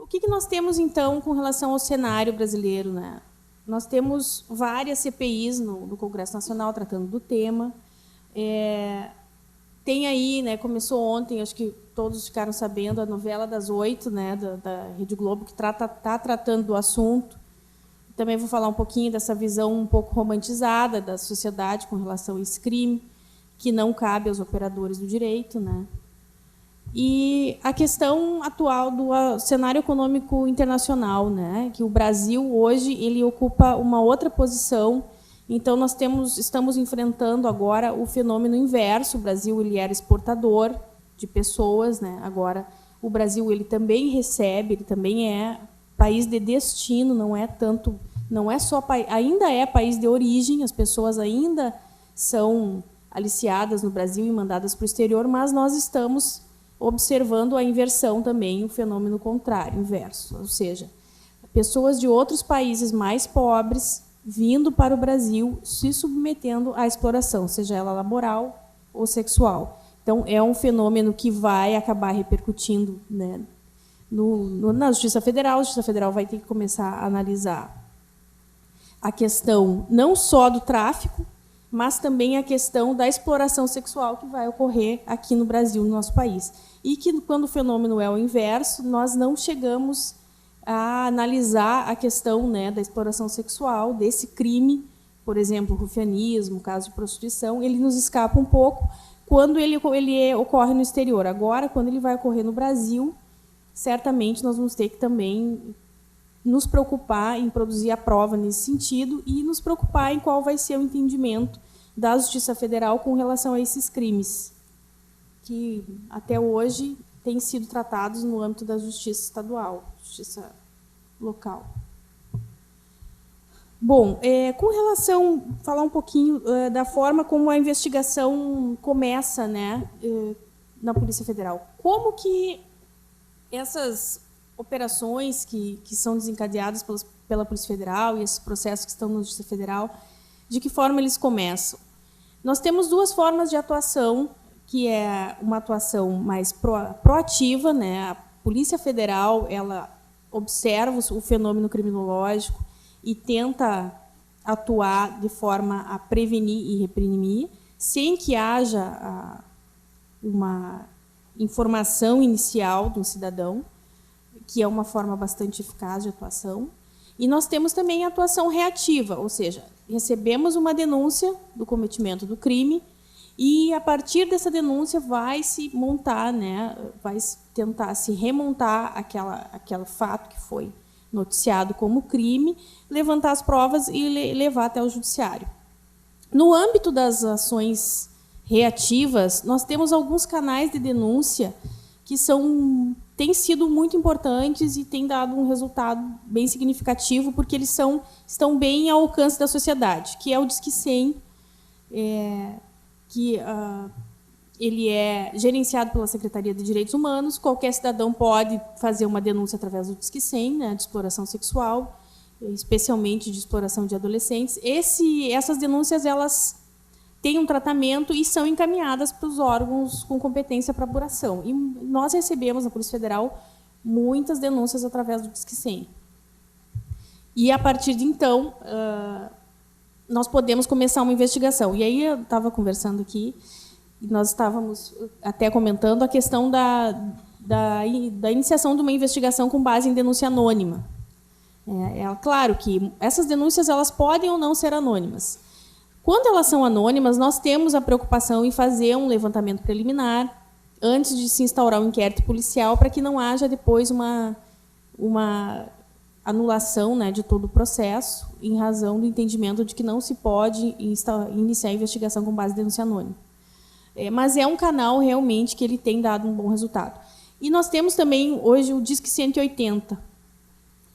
que nós temos, então, com relação ao cenário brasileiro, né? Nós temos várias CPIs no Congresso Nacional tratando do tema. Tem aí, né, começou ontem, acho que todos ficaram sabendo, a novela das 8, né, da Rede Globo, que está tratando do assunto. Também vou falar um pouquinho dessa visão um pouco romantizada da sociedade com relação a esse crime, que não cabe aos operadores do direito, né? E a questão atual do cenário econômico internacional, né? Que o Brasil hoje ele ocupa uma outra posição. Então nós estamos enfrentando agora o fenômeno inverso. O Brasil ele era exportador de pessoas, né? Agora o Brasil ele também recebe, ele também é país de destino, não é só ainda é país de origem, as pessoas ainda são aliciadas no Brasil e mandadas para o exterior, mas nós estamos observando a inversão também, o fenômeno contrário, inverso, ou seja, pessoas de outros países mais pobres vindo para o Brasil, se submetendo à exploração, seja ela laboral ou sexual. Então, é um fenômeno que vai acabar repercutindo, né, na Justiça Federal. A Justiça Federal vai ter que começar a analisar a questão não só do tráfico, mas também a questão da exploração sexual que vai ocorrer aqui no Brasil, no nosso país. E que, quando o fenômeno é o inverso, nós não chegamos a analisar a questão, né, da exploração sexual, desse crime, por exemplo, o rufianismo, caso de prostituição, ele nos escapa um pouco quando ele ocorre no exterior. Agora, quando ele vai ocorrer no Brasil, certamente nós vamos ter que também nos preocupar em produzir a prova nesse sentido e nos preocupar em qual vai ser o entendimento da Justiça Federal com relação a esses crimes, que até hoje têm sido tratados no âmbito da Justiça Estadual, Justiça Local. Bom, com relação, falar um pouquinho da forma como a investigação começa, né, na Polícia Federal. Como que essas operações que são desencadeadas pela Polícia Federal e esses processos que estão na Justiça Federal, de que forma eles começam? Nós temos duas formas de atuação, que é uma atuação mais proativa, né? A Polícia Federal ela observa o fenômeno criminológico e tenta atuar de forma a prevenir e reprimir, sem que haja uma informação inicial do cidadão, que é uma forma bastante eficaz de atuação. E nós temos também a atuação reativa, ou seja, recebemos uma denúncia do cometimento do crime e, a partir dessa denúncia, vai se montar, né, vai tentar se remontar aquele fato que foi noticiado como crime, levantar as provas e levar até o judiciário. No âmbito das ações reativas, nós temos alguns canais de denúncia que têm sido muito importantes e têm dado um resultado bem significativo, porque eles estão bem ao alcance da sociedade, que é o Disque 100, que ele é gerenciado pela Secretaria de Direitos Humanos. Qualquer cidadão pode fazer uma denúncia através do Disque 100, né, de exploração sexual, especialmente de exploração de adolescentes. Essas denúncias elas têm um tratamento e são encaminhadas para os órgãos com competência para apuração. E nós recebemos, na Polícia Federal, muitas denúncias através do Disque 100. E, a partir de então, nós podemos começar uma investigação. E aí eu estava conversando aqui, e nós estávamos até comentando a questão da iniciação de uma investigação com base em denúncia anônima. Claro que essas denúncias elas podem ou não ser anônimas. Quando elas são anônimas, nós temos a preocupação em fazer um levantamento preliminar antes de se instaurar um inquérito policial, para que não haja depois uma anulação, né, de todo o processo, em razão do entendimento de que não se pode iniciar a investigação com base em denúncia anônima. Mas é um canal realmente que ele tem dado um bom resultado. E nós temos também hoje o Disque 180,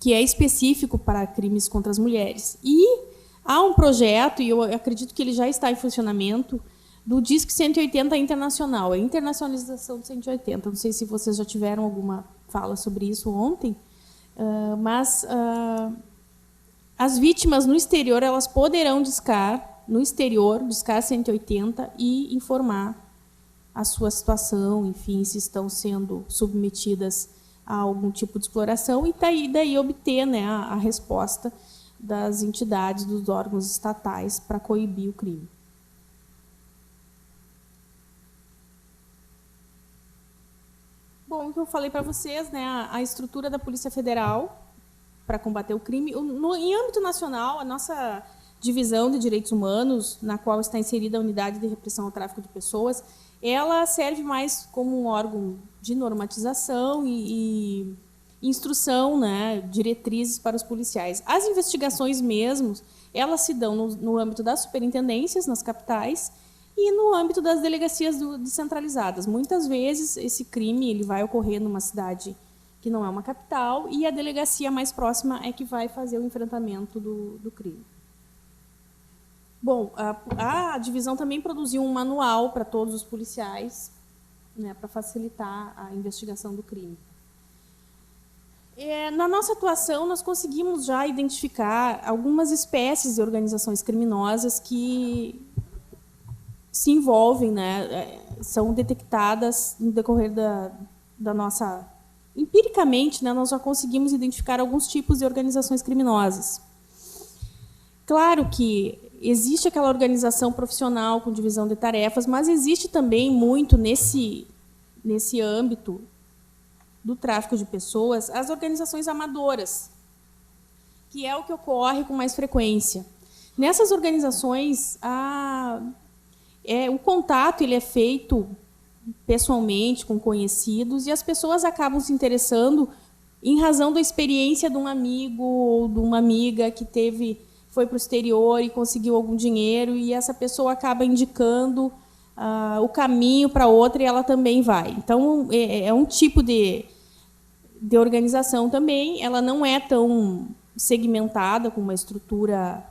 que é específico para crimes contra as mulheres. E há um projeto, e eu acredito que ele já está em funcionamento, do Disque 180 internacional, a internacionalização do 180. Não sei se vocês já tiveram alguma fala sobre isso ontem, mas as vítimas no exterior elas poderão discar 180 e informar a sua situação, enfim, se estão sendo submetidas a algum tipo de exploração e daí obter, né, a resposta das entidades, dos órgãos estatais para coibir o crime. Bom, o que eu falei para vocês, né, a estrutura da Polícia Federal para combater o crime. Em âmbito nacional, a nossa divisão de direitos humanos, na qual está inserida a Unidade de Repressão ao Tráfico de Pessoas, ela serve mais como um órgão de normatização e instrução, né, diretrizes para os policiais. As investigações mesmo, elas se dão no âmbito das superintendências, nas capitais, e no âmbito das delegacias descentralizadas. Muitas vezes, esse crime ele vai ocorrer numa cidade que não é uma capital, e a delegacia mais próxima é que vai fazer o enfrentamento do crime. Bom, a divisão também produziu um manual para todos os policiais, né, para facilitar a investigação do crime. Na nossa atuação, nós conseguimos já identificar algumas espécies de organizações criminosas que se envolvem, né, são detectadas no decorrer da nossa... Empiricamente, né, nós já conseguimos identificar alguns tipos de organizações criminosas. Claro que existe aquela organização profissional com divisão de tarefas, mas existe também muito nesse âmbito do tráfico de pessoas as organizações amadoras, que é o que ocorre com mais frequência. Nessas organizações, o contato ele é feito pessoalmente com conhecidos e as pessoas acabam se interessando em razão da experiência de um amigo ou de uma amiga que foi para o exterior e conseguiu algum dinheiro e essa pessoa acaba indicando o caminho para outra e ela também vai. Então, é um tipo de organização também. Ela não é tão segmentada, com uma estrutura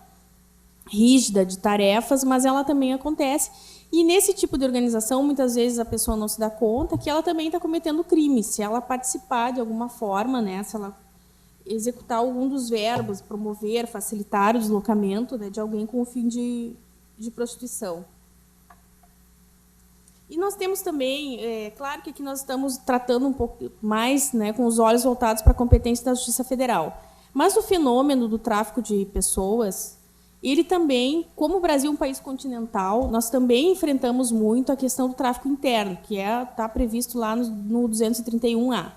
rígida de tarefas, mas ela também acontece. E, nesse tipo de organização, muitas vezes a pessoa não se dá conta que ela também está cometendo crime. Se ela participar de alguma forma, né, se ela executar algum dos verbos, promover, facilitar o deslocamento, né, de alguém com o fim de prostituição. E nós temos também, claro que aqui nós estamos tratando um pouco mais, né, com os olhos voltados para a competência da Justiça Federal. Mas o fenômeno do tráfico de pessoas, ele também, como o Brasil é um país continental, nós também enfrentamos muito a questão do tráfico interno, que está previsto lá no 231A.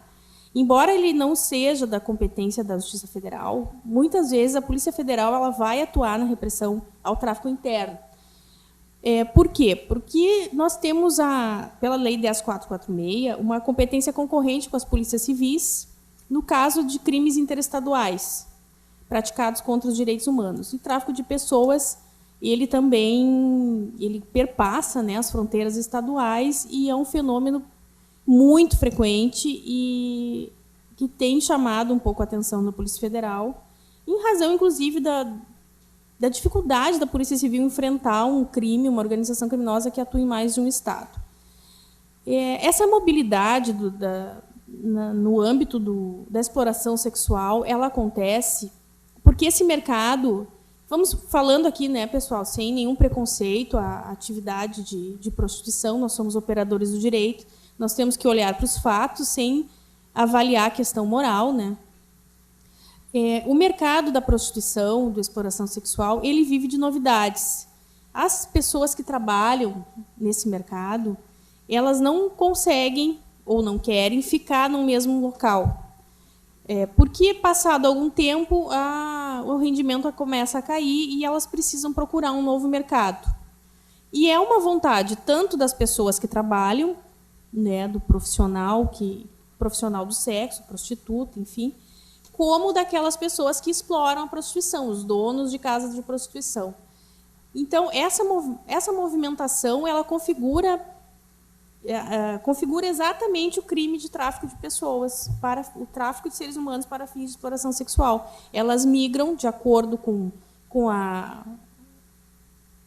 Embora ele não seja da competência da Justiça Federal, muitas vezes a Polícia Federal ela vai atuar na repressão ao tráfico interno. Por quê? Porque nós temos, pela Lei 10.446, uma competência concorrente com as polícias civis no caso de crimes interestaduais praticados contra os direitos humanos. E o tráfico de pessoas, ele também perpassa, né, as fronteiras estaduais e é um fenômeno muito frequente e que tem chamado um pouco a atenção da Polícia Federal, em razão, inclusive, da dificuldade da Polícia Civil enfrentar um crime, uma organização criminosa que atua em mais de um estado. Essa mobilidade no âmbito da exploração sexual, ela acontece porque esse mercado, vamos falando aqui, né, pessoal, sem nenhum preconceito à atividade de prostituição, nós somos operadores do direito, nós temos que olhar para os fatos sem avaliar a questão moral, né? O mercado da prostituição, da exploração sexual, ele vive de novidades. As pessoas que trabalham nesse mercado, elas não conseguem ou não querem ficar no mesmo local. Porque, passado algum tempo, o rendimento começa a cair e elas precisam procurar um novo mercado. E é uma vontade tanto das pessoas que trabalham, né, do profissional do sexo, prostituta, enfim, como daquelas pessoas que exploram a prostituição, os donos de casas de prostituição. Então, essa movimentação ela configura exatamente o crime de tráfico de pessoas, para o tráfico de seres humanos para fins de exploração sexual. Elas migram de acordo com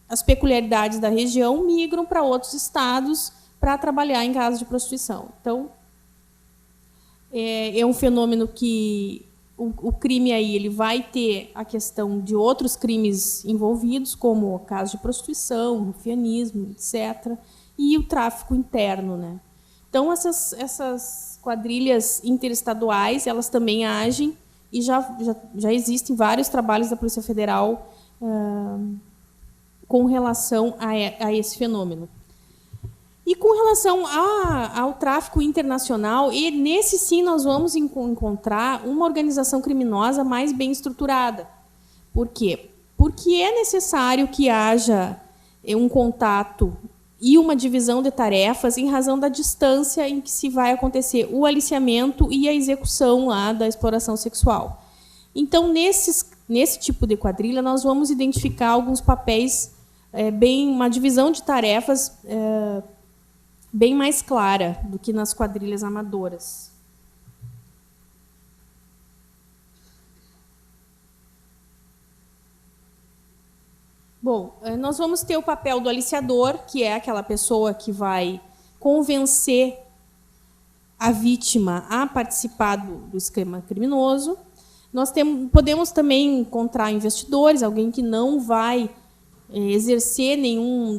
as peculiaridades da região, migram para outros estados para trabalhar em casas de prostituição. Então, é um fenômeno que o crime aí ele vai ter a questão de outros crimes envolvidos, como o caso de prostituição, rufianismo, etc., e o tráfico interno, né? Então, essas quadrilhas interestaduais, elas também agem, e já existem vários trabalhos da Polícia Federal com relação a esse fenômeno. E com relação ao tráfico internacional, e nesse sim nós vamos encontrar uma organização criminosa mais bem estruturada. Por quê? Porque é necessário que haja um contato e uma divisão de tarefas em razão da distância em que se vai acontecer o aliciamento e a execução lá da exploração sexual. Então, nesse tipo de quadrilha, nós vamos identificar alguns papéis, uma divisão de tarefas bem mais clara do que nas quadrilhas amadoras. Bom, nós vamos ter o papel do aliciador, que é aquela pessoa que vai convencer a vítima a participar do esquema criminoso. Nós podemos também encontrar investidores, alguém que não vai exercer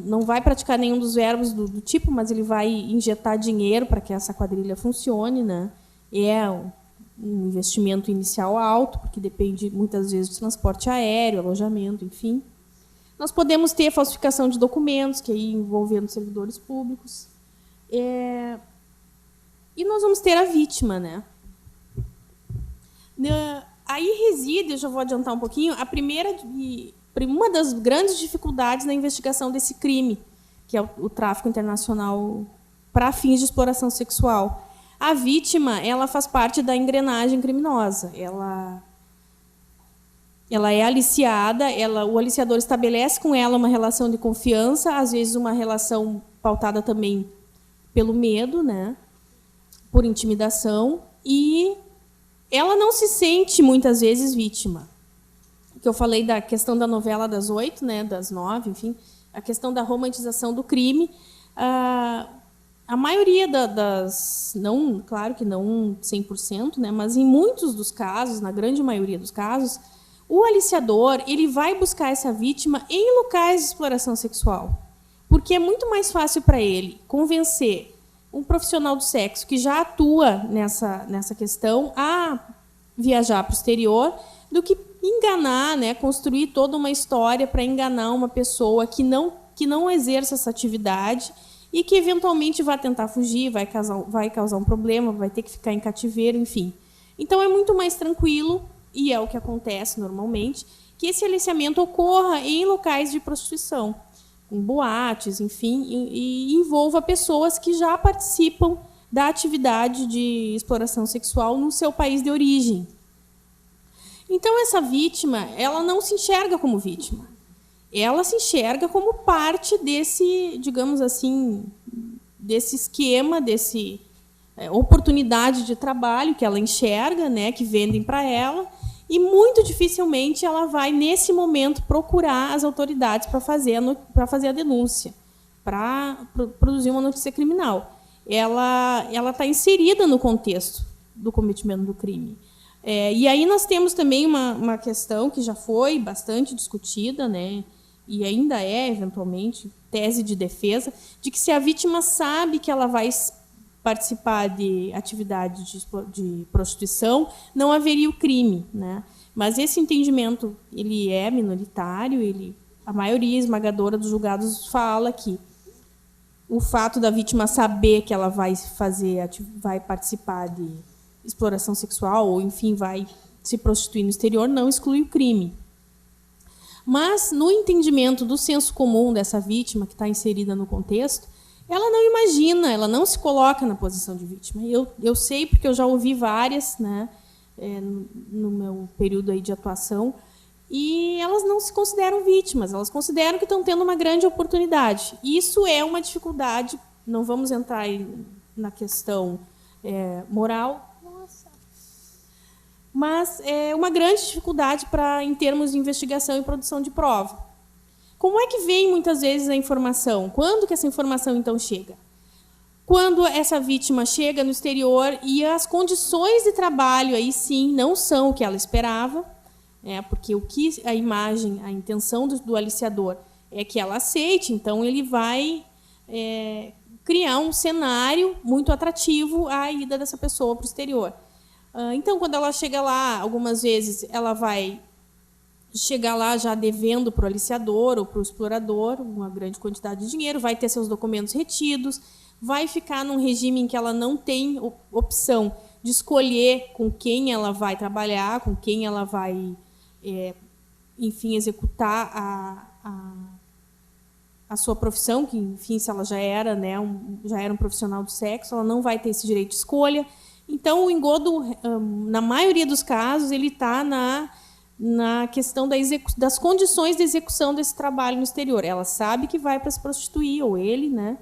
não vai praticar nenhum dos verbos do tipo, mas ele vai injetar dinheiro para que essa quadrilha funcione, né? É um investimento inicial alto, porque depende muitas vezes do transporte aéreo, alojamento, enfim. Nós podemos ter falsificação de documentos, que aí envolvendo servidores públicos. E nós vamos ter a vítima, né? Aí reside, eu já vou adiantar um pouquinho, uma das grandes dificuldades na investigação desse crime, que é o tráfico internacional para fins de exploração sexual. A vítima, ela faz parte da engrenagem criminosa. Ela é aliciada, o aliciador estabelece com ela uma relação de confiança, às vezes uma relação pautada também pelo medo, né? Por intimidação, e ela não se sente, muitas vezes, vítima. Que eu falei da questão da novela das 8, né, das 9, enfim, a questão da romantização do crime. A maioria não, claro que não 100%, né, mas em muitos dos casos, na grande maioria dos casos, o aliciador ele vai buscar essa vítima em locais de exploração sexual, porque é muito mais fácil para ele convencer um profissional do sexo que já atua nessa questão a viajar para o exterior do que enganar, né, construir toda uma história para enganar uma pessoa que não exerce essa atividade e que eventualmente vai tentar fugir, vai causar um problema, vai ter que ficar em cativeiro, enfim. Então é muito mais tranquilo, e é o que acontece normalmente, que esse aliciamento ocorra em locais de prostituição, em boates, enfim, e envolva pessoas que já participam da atividade de exploração sexual no seu país de origem. Então, essa vítima, ela não se enxerga como vítima. Ela se enxerga como parte desse, digamos assim, desse esquema, desse oportunidade de trabalho que ela enxerga, né, que vendem para ela, e muito dificilmente ela vai, nesse momento, procurar as autoridades para fazer a denúncia, para produzir uma notícia criminal. Ela está inserida no contexto do cometimento do crime. E aí nós temos também uma questão que já foi bastante discutida, né, e ainda é, eventualmente, tese de defesa, de que se a vítima sabe que ela vai participar de atividade de prostituição, não haveria o crime, né? Mas esse entendimento ele é minoritário, a maioria esmagadora dos julgados fala que o fato da vítima saber que ela vai participar de exploração sexual ou, enfim, vai se prostituir no exterior, não exclui o crime. Mas, no entendimento do senso comum dessa vítima que está inserida no contexto, ela não imagina, ela não se coloca na posição de vítima. Eu sei porque eu já ouvi várias, né, no meu período aí de atuação, e elas não se consideram vítimas, elas consideram que estão tendo uma grande oportunidade. Isso é uma dificuldade, não vamos entrar aí na questão moral, mas é uma grande dificuldade em termos de investigação e produção de prova. Como é que vem, muitas vezes, a informação? Quando que essa informação, então, chega? Quando essa vítima chega no exterior e as condições de trabalho, aí sim, não são o que ela esperava, porque o que a imagem, a intenção do aliciador é que ela aceite, então ele vai criar um cenário muito atrativo à ida dessa pessoa para o exterior. Então, quando ela chega lá, algumas vezes ela vai chegar lá já devendo para o aliciador ou para o explorador uma grande quantidade de dinheiro, vai ter seus documentos retidos, vai ficar num regime em que ela não tem opção de escolher com quem ela vai trabalhar, com quem ela vai, enfim, executar a sua profissão, que, enfim, se ela já era, né, já era um profissional do sexo, ela não vai ter esse direito de escolha. Então, o engodo, na maioria dos casos, ele está na questão das condições de execução desse trabalho no exterior. Ela sabe que vai para se prostituir, ou ele, né,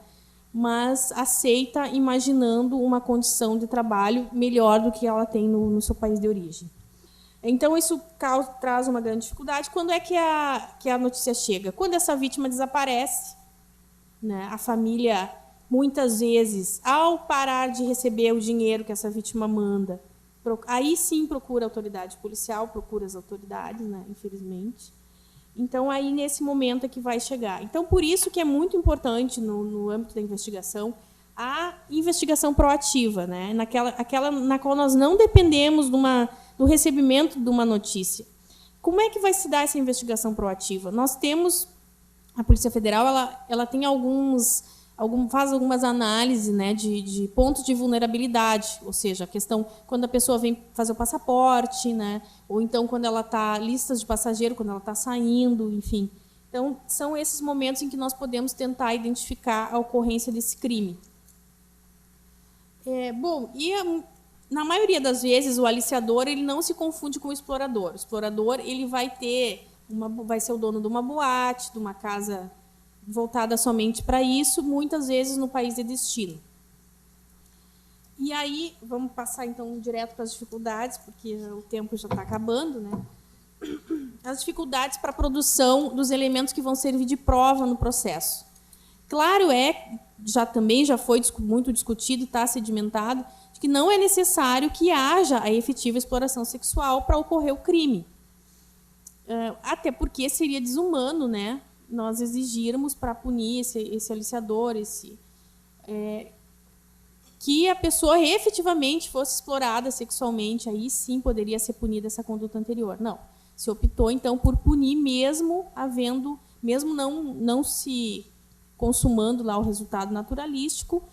mas aceita imaginando uma condição de trabalho melhor do que ela tem no seu país de origem. Então, isso traz uma grande dificuldade. Quando é que a notícia chega? Quando essa vítima desaparece, né, a família, muitas vezes, ao parar de receber o dinheiro que essa vítima manda, aí sim procura a autoridade policial, procura as autoridades, né, infelizmente. Então, aí, nesse momento é que vai chegar. Então, por isso que é muito importante, no âmbito da investigação, a investigação proativa, né, aquela na qual nós não dependemos do recebimento de uma notícia. Como é que vai se dar essa investigação proativa? Nós temos, a Polícia Federal, ela tem faz algumas análises, né, de pontos de vulnerabilidade, ou seja, a questão quando a pessoa vem fazer o passaporte, né, ou então quando ela está listas de passageiro, quando ela está saindo, enfim. Então, são esses momentos em que nós podemos tentar identificar a ocorrência desse crime. Na maioria das vezes, o aliciador ele não se confunde com o explorador. O explorador ele vai ser o dono de uma boate, de uma casa voltada somente para isso, muitas vezes no país de destino. E aí, vamos passar então direto para as dificuldades, porque o tempo já está acabando, né? As dificuldades para a produção dos elementos que vão servir de prova no processo. Claro, também já foi muito discutido, está sedimentado, de que não é necessário que haja a efetiva exploração sexual para ocorrer o crime. Até porque seria desumano, né, nós exigirmos para punir esse aliciador, que a pessoa efetivamente fosse explorada sexualmente, aí sim poderia ser punida essa conduta anterior. Não, se optou então por punir mesmo não se consumando lá o resultado naturalístico,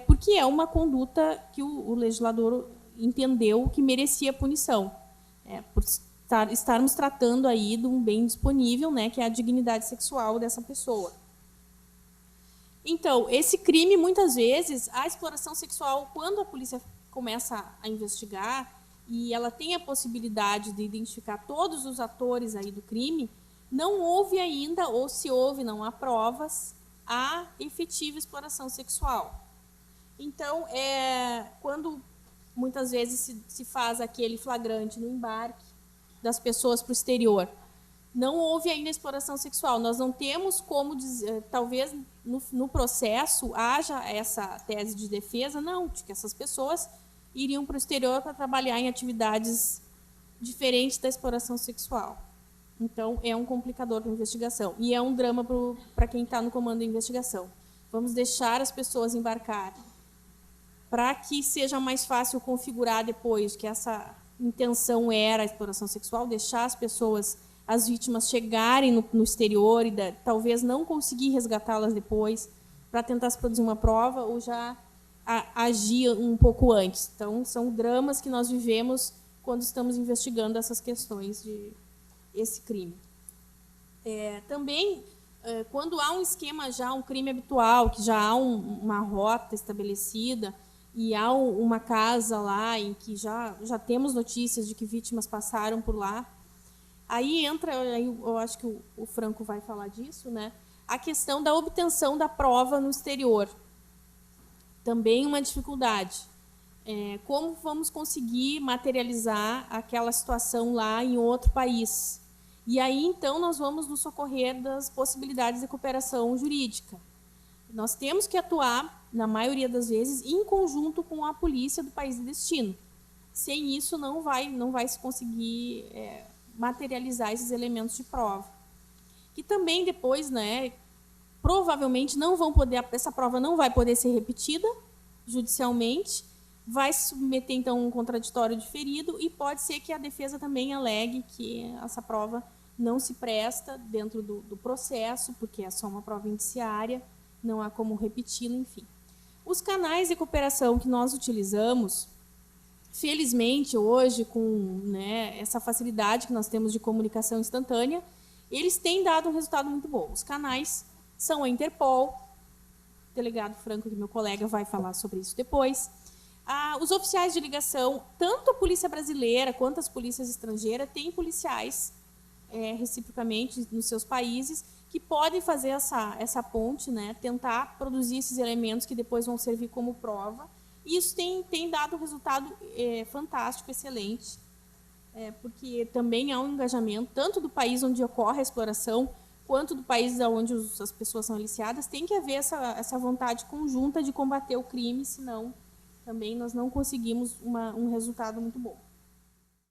porque é uma conduta que o legislador entendeu que merecia punição, por estarmos tratando aí de um bem disponível, né, que é a dignidade sexual dessa pessoa. Então, esse crime, muitas vezes, a exploração sexual, quando a polícia começa a investigar e ela tem a possibilidade de identificar todos os atores aí do crime, não houve ainda, ou se houve, não há provas, a efetiva exploração sexual. Então, quando muitas vezes se faz aquele flagrante no embarque das pessoas para o exterior, não houve ainda exploração sexual. Nós não temos como dizer, talvez no processo haja essa tese de defesa, não, de que essas pessoas iriam para o exterior para trabalhar em atividades diferentes da exploração sexual. Então, é um complicador para a investigação. E é um drama para quem está no comando da investigação. Vamos deixar as pessoas embarcar para que seja mais fácil configurar depois que essa intenção era a exploração sexual, deixar as vítimas chegarem no exterior e talvez não conseguir resgatá-las depois para tentar se produzir uma prova ou já agir um pouco antes. Então, são dramas que nós vivemos quando estamos investigando essas questões esse crime. Também, quando há um esquema já, um crime habitual, que já há uma rota estabelecida e há uma casa lá em que já temos notícias de que vítimas passaram por lá, aí entra, eu acho que o Franco vai falar disso, né, a questão da obtenção da prova no exterior. Também uma dificuldade. Como vamos conseguir materializar aquela situação lá em outro país? E aí, então, nós vamos nos socorrer das possibilidades de cooperação jurídica. Nós temos que atuar, na maioria das vezes, em conjunto com a polícia do país de destino. Sem isso, não vai se conseguir materializar esses elementos de prova. Que também depois, né, provavelmente não vão poder, essa prova não vai poder ser repetida judicialmente, vai se submeter, então, a um contraditório diferido e pode ser que a defesa também alegue que essa prova não se presta dentro do processo, porque é só uma prova indiciária, não há como repeti-lo, enfim. Os canais de cooperação que nós utilizamos, felizmente, hoje, com, né, essa facilidade que nós temos de comunicação instantânea, eles têm dado um resultado muito bom. Os canais são a Interpol, o delegado Franco, que meu colega vai falar sobre isso depois. Os oficiais de ligação, tanto a polícia brasileira quanto as polícias estrangeiras, têm policiais reciprocamente nos seus países que podem fazer essa ponte, né, tentar produzir esses elementos que depois vão servir como prova. E isso tem dado um resultado fantástico, excelente, porque também há um engajamento, tanto do país onde ocorre a exploração, quanto do país onde as pessoas são aliciadas. Tem que haver essa vontade conjunta de combater o crime, senão também nós não conseguimos um resultado muito bom.